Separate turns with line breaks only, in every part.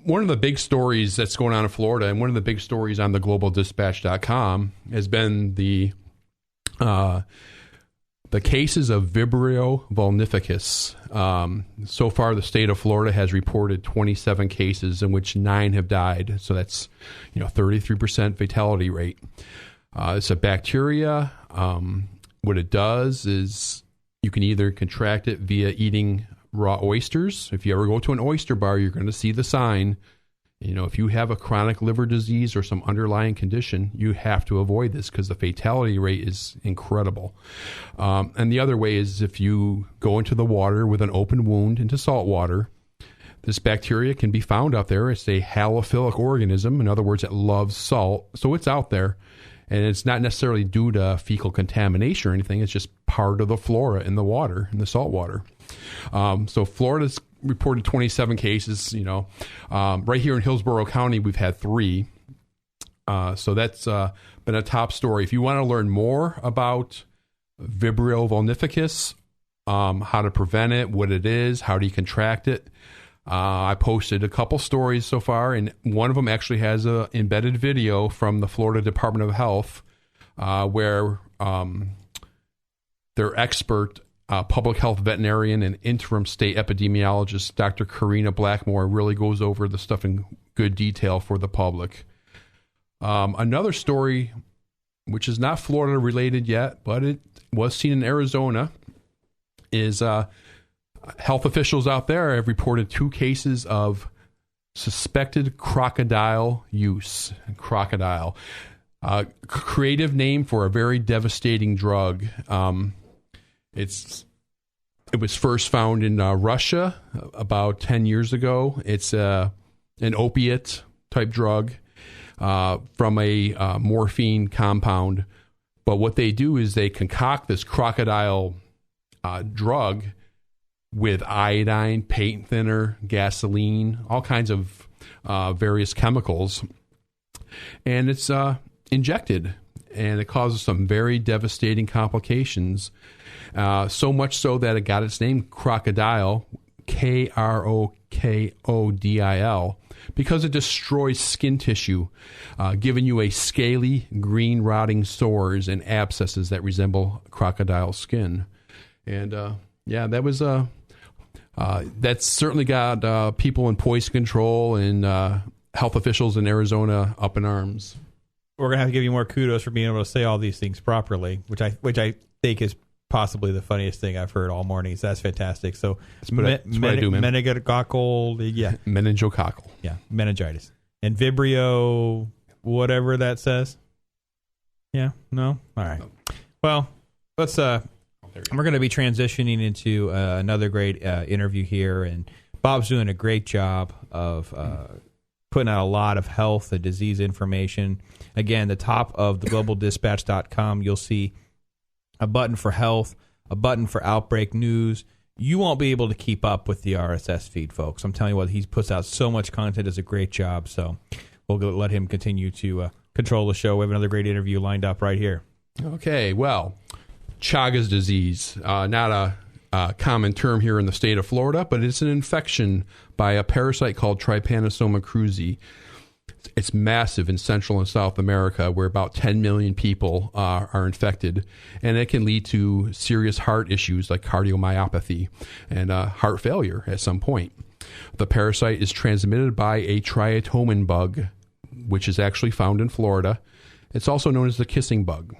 one of the big stories that's going on in Florida, and one of the big stories on the globaldispatch.com has been the cases of Vibrio vulnificus. So far, the state of Florida has reported 27 cases in which 9 have died. So that's 33% fatality rate. It's a bacteria. What it does is you can either contract it via eating raw oysters. If you ever go to an oyster bar, you're going to see the sign. If you have a chronic liver disease or some underlying condition, you have to avoid this because the fatality rate is incredible. And the other way is if you go into the water with an open wound into salt water, this bacteria can be found out there. It's a halophilic organism. In other words, it loves salt. So it's out there. And it's not necessarily due to fecal contamination or anything. It's just part of the flora in the water, in the salt water. So Florida's reported 27 cases. Right here in Hillsborough County, we've had 3. So that's been a top story. If you want to learn more about Vibrio vulnificus, how to prevent it, what it is, how do you contract it, I posted a couple stories so far, and one of them actually has an embedded video from the Florida Department of Health where their expert public health veterinarian and interim state epidemiologist, Dr. Karina Blackmore, really goes over the stuff in good detail for the public. Another story, which is not Florida related yet, but it was seen in Arizona, is health officials out there have reported 2 cases of suspected crocodile use. Crocodile. Creative name for a very devastating drug. It was first found in Russia about 10 years ago. It's an opiate type drug from a morphine compound. But what they do is they concoct this crocodile drug with iodine, paint thinner, gasoline, all kinds of various chemicals. And it's injected, and it causes some very devastating complications. So much so that it got its name, crocodile, Krocodil, because it destroys skin tissue, giving you a scaly, green, rotting sores and abscesses that resemble crocodile skin. And that was that's certainly got people in poison control and health officials in Arizona up in arms.
We're gonna have to give you more kudos for being able to say all these things properly, which I think is possibly the funniest thing I've heard all morning. So that's fantastic. So meningococcal,
meningococcal,
meningitis, and Vibrio, whatever that says. Yeah, no, all right. Well, let's. We're going to be transitioning into another great interview here, and Bob's doing a great job of putting out a lot of health and disease information. Again, the top of the globaldispatch.com, you'll see a button for health, a button for outbreak news. You won't be able to keep up with the RSS feed, folks. I'm telling you what, he puts out so much content, does a great job, so we'll let him continue to control the show. We have another great interview lined up right here.
Okay, well, Chagas disease, not a common term here in the state of Florida, but it's an infection by a parasite called Trypanosoma cruzi. It's massive in Central and South America, where about 10 million people are infected, and it can lead to serious heart issues like cardiomyopathy and heart failure at some point. The parasite is transmitted by a triatomine bug, which is actually found in Florida. It's also known as the kissing bug.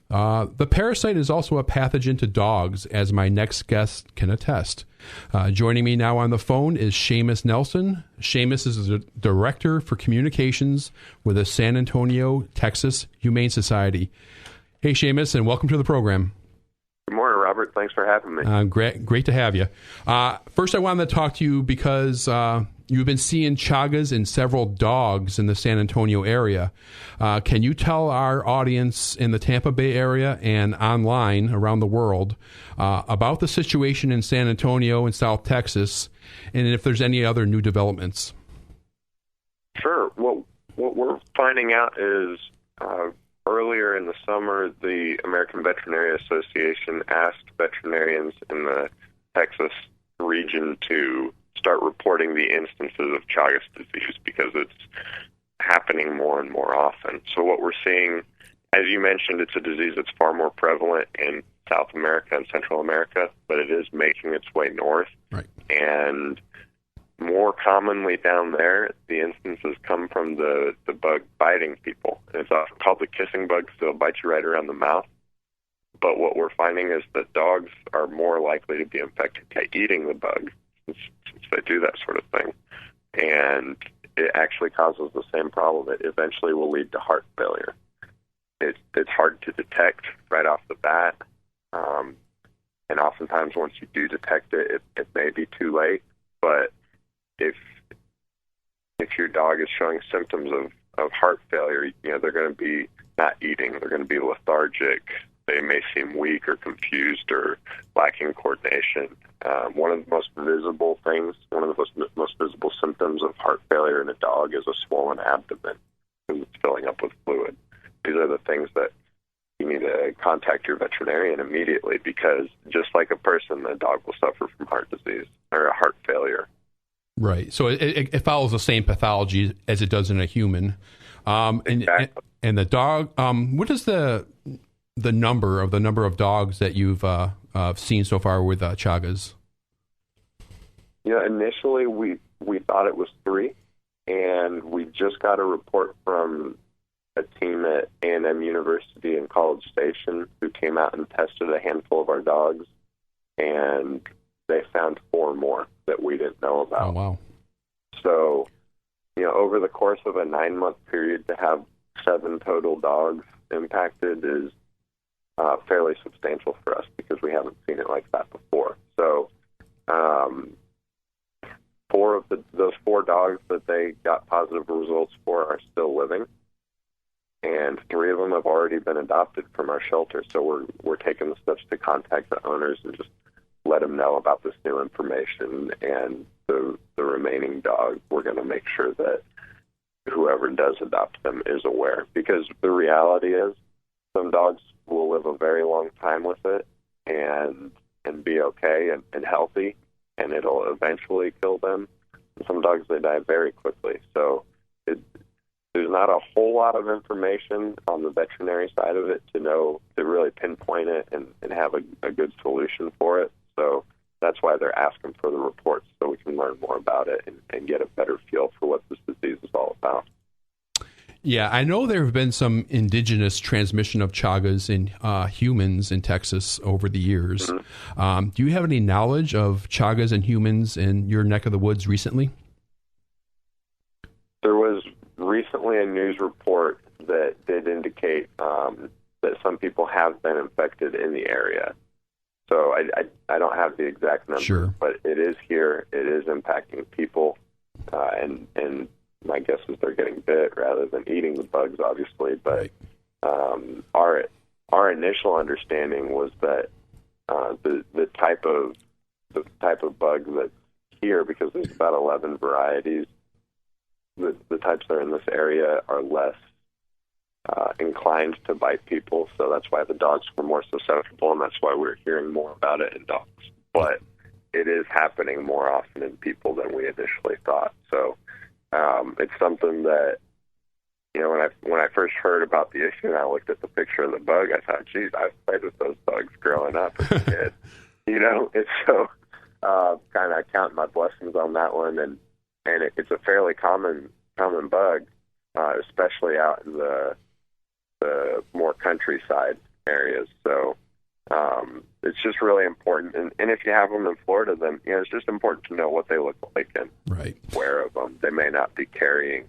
The parasite is also a pathogen to dogs, as my next guest can attest. Joining me now on the phone is Seamus Nelson. Seamus is the Director for Communications with the San Antonio, Texas Humane Society. Hey, Seamus, and welcome to the program.
Good morning, Robert. Thanks for having me.
Great to have you. First, I wanted to talk to you because you've been seeing Chagas in several dogs in the San Antonio area. Can you tell our audience in the Tampa Bay area and online around the world about the situation in San Antonio and South Texas, and if there's any other new developments?
Sure. What we're finding out is earlier in the summer, the American Veterinary Association asked veterinarians in the Texas region to start reporting the instances of Chagas disease because it's happening more and more often. So what we're seeing, as you mentioned, it's a disease that's far more prevalent in South America and Central America, but it is making its way north.
Right.
And more commonly down there, the instances come from the bug biting people. And it's often called the kissing bug, so it'll bite you right around the mouth. But what we're finding is that dogs are more likely to be infected by eating the bug, since they do that sort of thing. And it actually causes the same problem. It eventually will lead to heart failure. It's hard to detect right off the bat. And oftentimes once you do detect it, it may be too late. But if your dog is showing symptoms of heart failure, they're going to be not eating. They're going to be lethargic. They may seem weak or confused or lacking coordination. One of the most visible things, one of the most visible symptoms of heart failure in a dog is a swollen abdomen because it's filling up with fluid. These are the things that you need to contact your veterinarian immediately because just like a person, the dog will suffer from heart disease or a heart failure.
Right. So it follows the same pathology as it does in a human.
Exactly.
And the dog, what is the number of dogs that you've seen so far with Chagas?
Yeah, initially we thought it was 3, and we just got a report from a team at A&M University in College Station who came out and tested a handful of our dogs, and they found 4 more that we didn't know about.
Oh, wow.
So, over the course of a 9-month period to have 7 total dogs impacted is fairly substantial for us because we haven't seen it like that before. So, 4 of those 4 dogs that they got positive results for are still living, and 3 of them have already been adopted from our shelter. So we're taking the steps to contact the owners and just let them know about this new information. And the remaining dogs, we're going to make sure that whoever does adopt them is aware, because the reality is some dogs will live a very long time with it and be okay and healthy, and it'll eventually kill them. Some dogs, they die very quickly. So there's not a whole lot of information on the veterinary side of it to really pinpoint it and have a good solution for it. So that's why they're asking for the reports so we can learn more about it and get a better feel for what this disease is all about.
Yeah, I know there have been some indigenous transmission of Chagas in humans in Texas over the years. Mm-hmm. Do you have any knowledge of Chagas in humans in your neck of the woods recently?
There was recently a news report that did indicate that some people have been infected in the area. So I don't have the exact number,
sure, but
it is here. It is impacting people, and my guess is they're getting bit rather than eating the bugs, obviously. But our initial understanding was that the type of bug that's here, because there's about 11 varieties, the types that are in this area are less inclined to bite people, so that's why the dogs were more susceptible, and that's why we're hearing more about it in dogs. But it is happening more often in people than we initially thought. So it's something that, when I first heard about the issue and I looked at the picture of the bug, I thought, geez, I've played with those bugs growing up as a kid. It's so kind of counting my blessings on that one, and it's a fairly common bug, especially out in the more countryside areas. So it's just really important. And if you have them in Florida, then it's just important to know what they look like and
right, aware
of them. They may not be carrying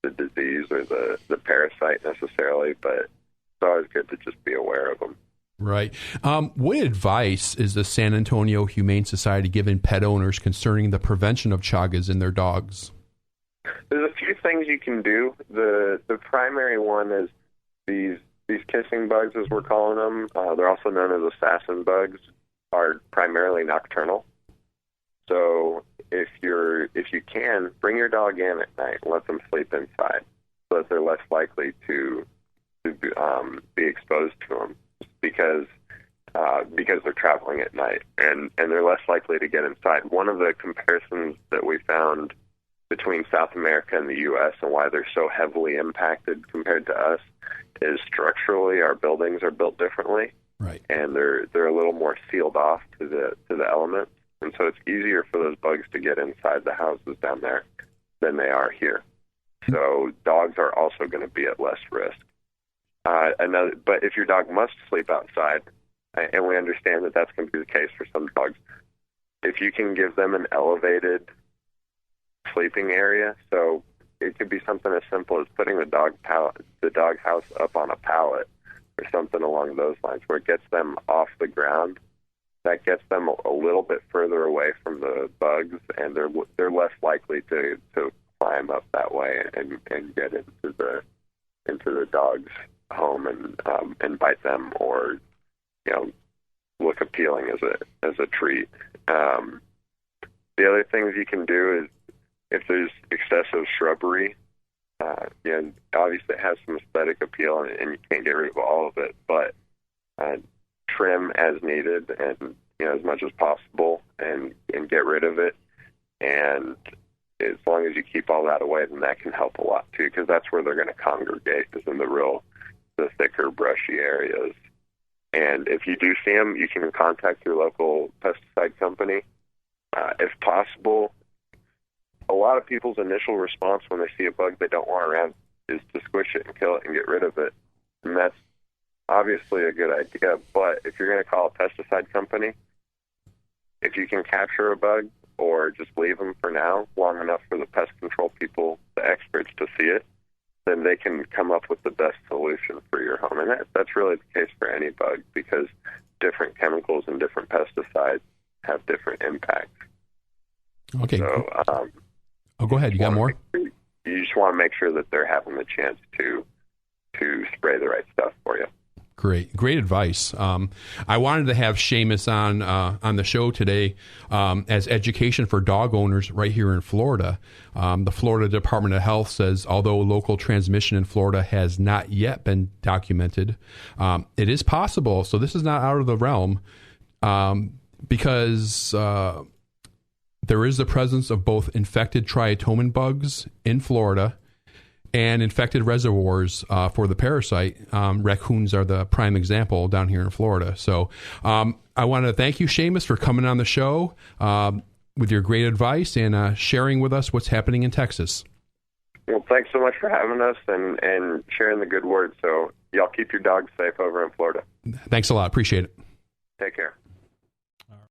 the disease or the parasite necessarily, but it's always good to just be aware of them.
Right. What advice is the San Antonio Humane Society giving pet owners concerning the prevention of Chagas in their dogs?
There's a few things you can do. The primary one is these kissing bugs, as we're calling them. They're also known as assassin bugs, are primarily nocturnal. So if you can, bring your dog in at night and let them sleep inside so that they're less likely to be exposed to them. Because because they're traveling at night, and they're less likely to get inside. One of the comparisons that we found between South America and the U.S. and why they're so heavily impacted compared to us is structurally our buildings are built differently,
right?
And they're a little more sealed off to the elements, and so it's easier for those bugs to get inside the houses down there than they are here. So dogs are also going to be at less risk. But if your dog must sleep outside, and we understand that that's going to be the case for some dogs, if you can give them an elevated sleeping area, so it could be something as simple as putting the dog house up on a pallet or something along those lines, where it gets them off the ground. That gets them a little bit further away from the bugs, and they're less likely to climb up that way and get into the dog's home and bite them, or look appealing as a treat. The other things you can do is, if there's excessive shrubbery, obviously it has some aesthetic appeal, and you can't get rid of all of it, but trim as needed, and as much as possible, and get rid of it. And as long as you keep all that away, then that can help a lot too, because that's where they're going to congregate, is in the thicker, brushy areas. And if you do see them, you can contact your local pesticide company. If possible, a lot of people's initial response when they see a bug they don't want around is to squish it and kill it and get rid of it. And that's obviously a good idea. But if you're going to call a pesticide company, if you can capture a bug or just leave them for now, long enough for the pest control people, the experts, to see it, then they can come up with the best solution for your home. And that's really the case for any bug, because different chemicals and different pesticides have different impacts.
Okay.
So,
go ahead. You got more?
You just want to make sure that they're having the chance to spray the right stuff for you.
Great advice. I wanted to have Seamus on the show today as education for dog owners right here in Florida. The Florida Department of Health says, although local transmission in Florida has not yet been documented, it is possible. So this is not out of the realm, because there is the presence of both infected triatomine bugs in Florida and infected reservoirs for the parasite. Raccoons are the prime example down here in Florida. So I want to thank you, Seamus, for coming on the show with your great advice and sharing with us what's happening in Texas.
Well, thanks so much for having us and sharing the good word. So y'all keep your dogs safe over in Florida.
Thanks a lot. Appreciate it.
Take care.